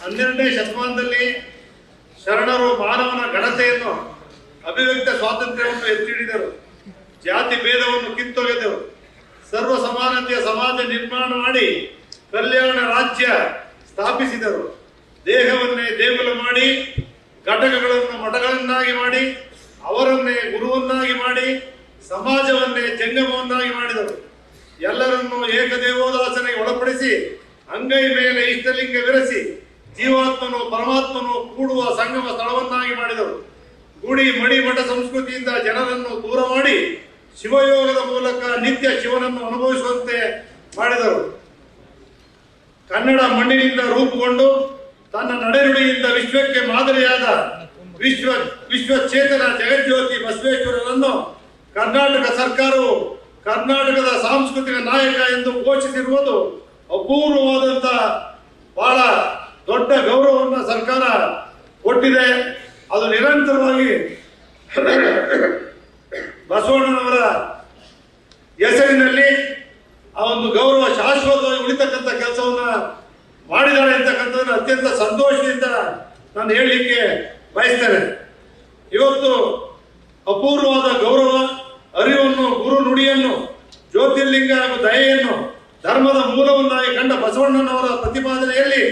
12ನೇ ಶತಮಾನದಲ್ಲಿ ಶರಣರು ಮಾನವನ ಘನತೆಯನ್ನು, ಅಭಿವ್ಯಕ್ತ ಸ್ವಾತಂತ್ರ್ಯವನ್ನು ಎತ್ತಿ ಹಿಡಿದರು. ಜಾತಿ ಭೇದವನ್ನು ಕಿತ್ತೊಗೆದರು. ಸರ್ವ ಸಮಾನತೆಯ ಸಮಾಜ ನಿರ್ಮಾಣ ಮಾಡಿ ಕಲ್ಯಾಣ ರಾಜ್ಯ ಸ್ಥಾಪಿಸಿದರು. ದೇಹವನ್ನೇ ದೇಗುಲ ಮಾಡಿ, ಘಟಕಗಳನ್ನು ಮಠಗಳನ್ನಾಗಿ ಮಾಡಿ, ಅವರನ್ನೇ ಗುರುವನ್ನಾಗಿ ಮಾಡಿ, ಸಮಾಜವನ್ನೇ ಜಂಗಮವನ್ನಾಗಿ ಮಾಡಿದರು. ಎಲ್ಲರನ್ನೂ ಏಕದೇವೋದಾಸನೆಗೆ ಒಳಪಡಿಸಿ ಅಂಗೈ ಮೇಲೆ ಇಷ್ಟಲಿಂಗ ವಿರಸಿ ಜೀವಾತ್ಮನು ಪರಮಾತ್ಮನು ಕೂಡುವ ಸಂಗಮ ಸ್ಥಳವನ್ನಾಗಿ ಮಾಡಿದರು. ಗುಡಿ ಮಡಿ ಮಠ ಸಂಸ್ಕೃತಿಯಿಂದ ಜನರನ್ನು ದೂರ ಮಾಡಿ ಶಿವಯೋಗದ ಮೂಲಕ ನಿತ್ಯ ಶಿವನನ್ನು ಅನುಭವಿಸುವಂತೆ ಮಾಡಿದರು. ಕನ್ನಡ ಮಣ್ಣಿನಿಂದ ರೂಪುಗೊಂಡು ತನ್ನ ನಡೆನುಡಿಯಿಂದ ವಿಶ್ವಕ್ಕೆ ಮಾದರಿಯಾದ ವಿಶ್ವಚೇತನ ಜಗಜ್ಯೋತಿ ಬಸವೇಶ್ವರರನ್ನು ಕರ್ನಾಟಕ ಸರ್ಕಾರವು ಕರ್ನಾಟಕದ ಸಾಂಸ್ಕೃತಿಕ ನಾಯಕ ಎಂದು ಘೋಷಿಸಿರುವುದು ಅಪೂರ್ವವಾದಂಥ ಬಹಳ ದೊಡ್ಡ ಗೌರವವನ್ನು ಸರ್ಕಾರ ಕೊಟ್ಟಿದೆ. ಅದು ನಿರಂತರವಾಗಿ ಬಸವಣ್ಣನವರ ಹೆಸರಿನಲ್ಲಿ ಆ ಒಂದು ಗೌರವ ಶಾಶ್ವತವಾಗಿ ಉಳಿತಕ್ಕಂಥ ಕೆಲಸವನ್ನ ಮಾಡಿದ್ದಾರೆ ಅಂತಕ್ಕಂಥದ್ದನ್ನು ಅತ್ಯಂತ ಸಂತೋಷದಿಂದ ನಾನು ಹೇಳಲಿಕ್ಕೆ ಬಯಸ್ತೇನೆ. ಇವತ್ತು ಅಪೂರ್ವವಾದ ಗೌರವ, ಅರಿವನ್ನು, ಗುರು ನುಡಿಯನ್ನು, ಜ್ಯೋತಿರ್ಲಿಂಗ ಹಾಗೂ ದಯೆಯನ್ನು ಧರ್ಮದ ಮೂಲವನ್ನಾಗಿ ಕಂಡ ಬಸವಣ್ಣನವರ ಪ್ರತಿಪಾದನೆಯಲ್ಲಿ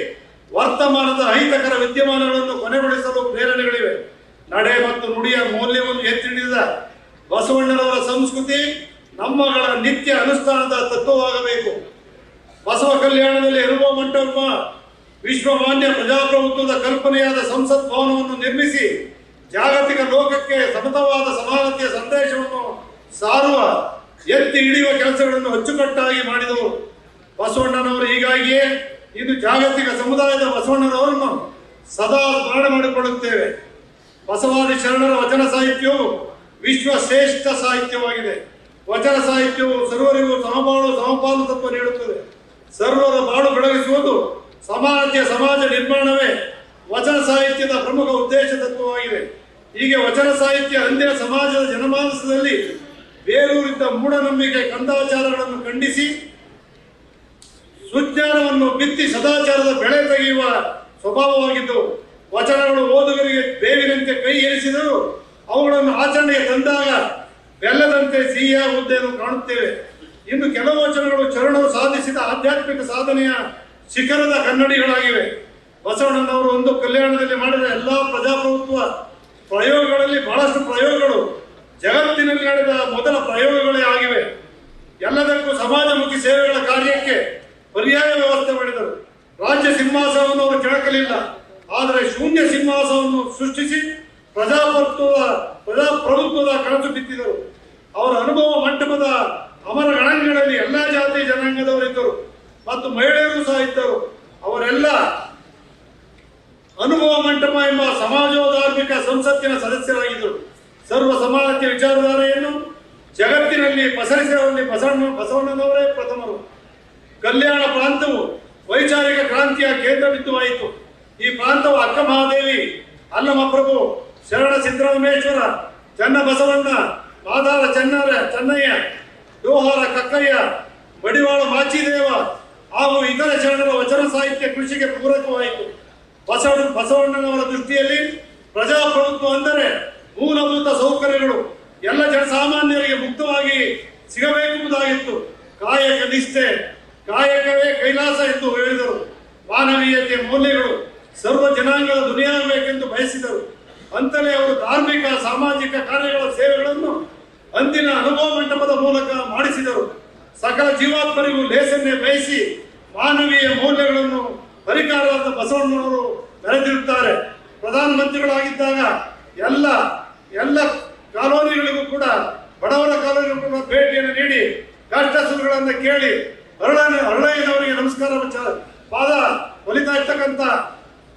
ವರ್ತಮಾನದ ಅಹಿತಕರ ವಿದ್ಯಮಾನಗಳನ್ನು ಕೊನೆಗೊಳಿಸಲು ಪ್ರೇರಣೆಗಳಿವೆ. ನಡೆ ಮತ್ತು ನುಡಿಯ ಮೌಲ್ಯವನ್ನು ಎತ್ತಿ ಹಿಡಿದ ಬಸವಣ್ಣನವರ ಸಂಸ್ಕೃತಿ ನಮ್ಮಗಳ ನಿತ್ಯ ಅನುಷ್ಠಾನದ ತತ್ವವಾಗಬೇಕು. ಬಸವ ಕಲ್ಯಾಣದಲ್ಲಿ ಅನುಭವ ಮಂಟಪ ವಿಶ್ವಮಾನ್ಯ ಪ್ರಜಾಪ್ರಭುತ್ವದ ಕಲ್ಪನೆಯಾದ ಸಂಸತ್ ಭವನವನ್ನು ನಿರ್ಮಿಸಿ ಜಾಗತಿಕ ಲೋಕಕ್ಕೆ ಸಮತವಾದ ಸಮಾನತೆಯ ಸಂದೇಶವನ್ನು ಸಾರುವ ಎತ್ತಿ ಹಿಡಿಯುವ ಕೆಲಸಗಳನ್ನು ಅಚ್ಚುಕಟ್ಟಾಗಿ ಮಾಡಿದವರು ಬಸವಣ್ಣನವರು. ಹೀಗಾಗಿಯೇ ಇದು ಜಾಗತಿಕ ಸಮುದಾಯದ ಬಸವಣ್ಣನವರನ್ನು ಸದಾ ಸ್ಮರಣೆ ಮಾಡಿಕೊಳ್ಳುತ್ತೇವೆ. ಬಸವಾದಿ ಶರಣರ ವಚನ ಸಾಹಿತ್ಯವು ವಿಶ್ವ ಶ್ರೇಷ್ಠ ಸಾಹಿತ್ಯವಾಗಿದೆ. ವಚನ ಸಾಹಿತ್ಯವು ಸರ್ವರಿಗೂ ಸಮಬಾಳು ಸಮಪಾಲು ತತ್ವ ನೀಡುತ್ತದೆ. ಸರ್ವರ ಬಾಳು ಬೆಳಗಿಸುವುದು ಸಮಾನತೆಯ ಸಮಾಜ ನಿರ್ಮಾಣವೇ ವಚನ ಸಾಹಿತ್ಯದ ಪ್ರಮುಖ ಉದ್ದೇಶ ತತ್ವವಾಗಿದೆ. ಹೀಗೆ ವಚನ ಸಾಹಿತ್ಯ ಅಂದಿನ ಸಮಾಜದ ಜನಮಾನಸದಲ್ಲಿ ಬೇರೂರಿದ್ದ ಮೂಢನಂಬಿಕೆ ಕಂದಾಚಾರಗಳನ್ನು ಖಂಡಿಸಿ ಸುಜ್ಞಾನವನ್ನು ಬಿತ್ತಿ ಸದಾಚಾರದ ಬೆಳೆ ತೆಗೆಯುವ ಸ್ವಭಾವವಾಗಿದ್ದವು. ವಚನಗಳು ಓದುಗರಿಗೆ ಬೇವಿನಂತೆ ಕೈ ಏರಿಸಿದರೂ ಅವುಗಳನ್ನು ಆಚರಣೆಗೆ ತಂದಾಗ ಬೆಲ್ಲದಂತೆ ಸಿಹಿಯಾಗುವುದನ್ನು ಕಾಣುತ್ತೇವೆ. ಇನ್ನು ಕೆಲವು ವಚನಗಳು ಚರಣವು ಸಾಧಿಸಿದ ಆಧ್ಯಾತ್ಮಿಕ ಸಾಧನೆಯ ಶಿಖರದ ಕನ್ನಡಿಗಳಾಗಿವೆ. ಬಸವಣ್ಣನವರು ಒಂದು ಕಲ್ಯಾಣದಲ್ಲಿ ಮಾಡಿದ ಎಲ್ಲ ಪ್ರಜಾಪ್ರಭುತ್ವ ಪ್ರಯೋಗಗಳಲ್ಲಿ ಬಹಳಷ್ಟು ಪ್ರಯೋಗಗಳು ಜಗತ್ತಿನಲ್ಲಿ ನಡೆದ ಮೊದಲ ಪ್ರಯೋಗಗಳೇ ಆಗಿವೆ. ಎಲ್ಲದಕ್ಕೂ ಸಮಾಜಮುಖಿ ಸೇವೆಗಳ ಕಾರ್ಯಕ್ಕೆ ಪರ್ಯಾಯ ವ್ಯವಸ್ಥೆ ಮಾಡಿದರು. ರಾಜ್ಯ ಸಿಂಹಾಸನವನ್ನು ಅವರು ಕೆಳಕಲಿಲ್ಲ, ಆದರೆ ಶೂನ್ಯ ಸಿಂಹಾಸನವನ್ನು ಸೃಷ್ಟಿಸಿ ಪ್ರಜಾಪ್ರಭುತ್ವದ ಕನಸು ಬಿತ್ತಿದರು. ಅವರ ಅನುಭವ ಮಂಟಪದ ಅಮರ ಗಣಗಳಲ್ಲಿ ಎಲ್ಲಾ ಜಾತಿ ಜನಾಂಗದವರಿದ್ದರು ಮತ್ತು ಮಹಿಳೆಯರು ಸಹ ಇದ್ದರು. ಅವರೆಲ್ಲ ಅನುಭವ ಮಂಟಪ ಎಂಬ ಸಮಾಜೋಧಾರ್ಮಿಕ ಸಂಸತ್ತಿನ ಸದಸ್ಯರಾಗಿದ್ದರು. ಸರ್ವ ಸಮಾನತೆಯ ವಿಚಾರಧಾರೆಯನ್ನು ಜಗತ್ತಿನಲ್ಲಿ ಪಸರಿಸುವಲ್ಲಿ ಬಸವಣ್ಣನವರೇ ಪ್ರಥಮರು. ಕಲ್ಯಾಣ ಪ್ರಾಂತವು ವೈಚಾರಿಕ ಕ್ರಾಂತಿಯ ಕೇಂದ್ರ ಬಿಂದುವಾಯಿತು. ಈ ಪ್ರಾಂತವು ಅಕ್ಕ ಮಹಾದೇವಿ, ಅಲ್ಲಮಪ್ರಭು, ಶರಣ ಸಿದ್ದರಾಮೇಶ್ವರ, ಚನ್ನ ಬಸವಣ್ಣ, ಮಾದಾರ ಚೆನ್ನಯ್ಯ, ಡೋಹಾರ ಕಕ್ಕಯ್ಯ, ಬಡಿವಾಳ ಮಾಚಿದೇವ ಹಾಗೂ ಇತರ ಶರಣರ ವಚನ ಸಾಹಿತ್ಯ ಕೃಷಿಗೆ ಪೂರಕವಾಯಿತು. ಬಸವಣ್ಣನವರ ದೃಷ್ಟಿಯಲ್ಲಿ ಪ್ರಜಾಪ್ರಭುತ್ವ ಅಂದರೆ ಮೂಲಭೂತ ಸೌಕರ್ಯಗಳು ಎಲ್ಲ ಜನಸಾಮಾನ್ಯರಿಗೆ ಮುಕ್ತವಾಗಿ ಸಿಗಬೇಕೆಂಬುದಾಗಿತ್ತು. ಕಾಯಕ ನಿಷ್ಠೆ, ಕಾಯಕವೇ ಕೈಲಾಸ ಎಂದು ಹೇಳಿದರು. ಮಾನವೀಯತೆಯ ಮೌಲ್ಯಗಳು ಸರ್ವ ಜನಾಂಗದ ದುನಿಯಾಗಬೇಕೆಂದು ಬಯಸಿದರು. ಅಂತಲೇ ಅವರು ಧಾರ್ಮಿಕ ಸಾಮಾಜಿಕ ಕಾರ್ಯಗಳ ಸೇವೆಗಳನ್ನು ಅಂದಿನ ಅನುಭವ ಮಂಟಪದ ಮೂಲಕ ಮಾಡಿಸಿದರು. ಸಕಲ ಜೀವಾತ್ಮರಿಗೂ ಲೇಸನ್ನೇ ಬಯಸಿ ಮಾನವೀಯ ಮೌಲ್ಯಗಳನ್ನು ಪರಿಕಾರದ ಬಸವಣ್ಣನವರು ಮೆರೆದಿರುತ್ತಾರೆ. ಪ್ರಧಾನಮಂತ್ರಿಗಳಾಗಿದ್ದಾಗ ಎಲ್ಲ ಕಾಲೋನಿಗಳಿಗೂ ಕೂಡ, ಬಡವರ ಕಾಲೋನಿಗೂ ಕೂಡ ಭೇಟಿಯನ್ನು ನೀಡಿ ಕಷ್ಟ ಸುಖಗಳನ್ನು ಕೇಳಿ ಅರಳಯ್ಯನವರಿಗೆ ನಮಸ್ಕಾರ ಪಾದ ಹೊಲಿತಾ ಇರ್ತಕ್ಕಂಥ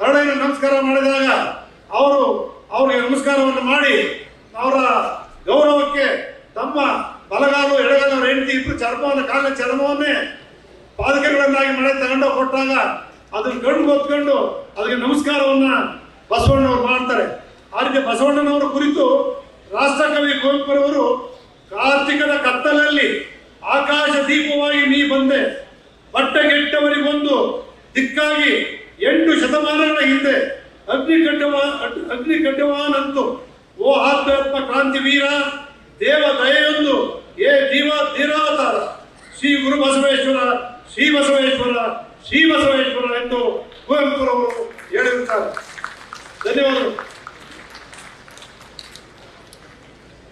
ಅರಳಯ್ಯನ ನಮಸ್ಕಾರ ಮಾಡಿದಾಗ ಅವರಿಗೆ ನಮಸ್ಕಾರವನ್ನು ಮಾಡಿ ಅವರ ಗೌರವಕ್ಕೆ ತಮ್ಮ ಬಲಗಾಲು ಎಡಗಾಲು ಹೆಂಡತಿ ಇಬ್ಬರು ಕಾಲ ಚರ್ಮವನ್ನೇ ಪಾದಕೆಗಳನ್ನಾಗಿ ಮಳೆ ತಗೊಂಡು ಕೊಟ್ಟಾಗ ಅದನ್ನು ಕಣ್ಣು ಹೊತ್ಕೊಂಡು ಅದಕ್ಕೆ ನಮಸ್ಕಾರವನ್ನ ಬಸವಣ್ಣವರು ಮಾಡ್ತಾರೆ. ಆ ರೀತಿ ಬಸವಣ್ಣನವರ ಕುರಿತು ರಾಷ್ಟ್ರಕವಿ ಕುವೆಂಪುರವರು ಕಾರ್ತಿಕದ ಕತ್ತಲಲ್ಲಿ ಆಕಾಶ ದೀಪವಾಗಿ ನೀ ಬಂದೆ, ಬಟ್ಟೆಗೆಟ್ಟವರಿಗೊಂದು ದಿಕ್ಕಾಗಿ 8 ಶತಮಾನಗಳ ಹಿಂದೆ ಅಗ್ನಿಕಡ್ಡವಾನಂತು ಓ ಆತ್ಮಾತ್ಮ ಕ್ರಾಂತಿ ವೀರ ದೇವ ದಯೆಯೊಂದು ಏ ಜೀವ ಧೀರಾವತಾರ ಶ್ರೀ ಗುರು ಬಸವೇಶ್ವರ ಶ್ರೀ ಬಸವೇಶ್ವರ ಶ್ರೀ ಬಸವೇಶ್ವರ ಎಂದು ಕುವೆಂಪುರವರು ಹೇಳಿರುತ್ತಾರೆ. ಧನ್ಯವಾದಗಳು.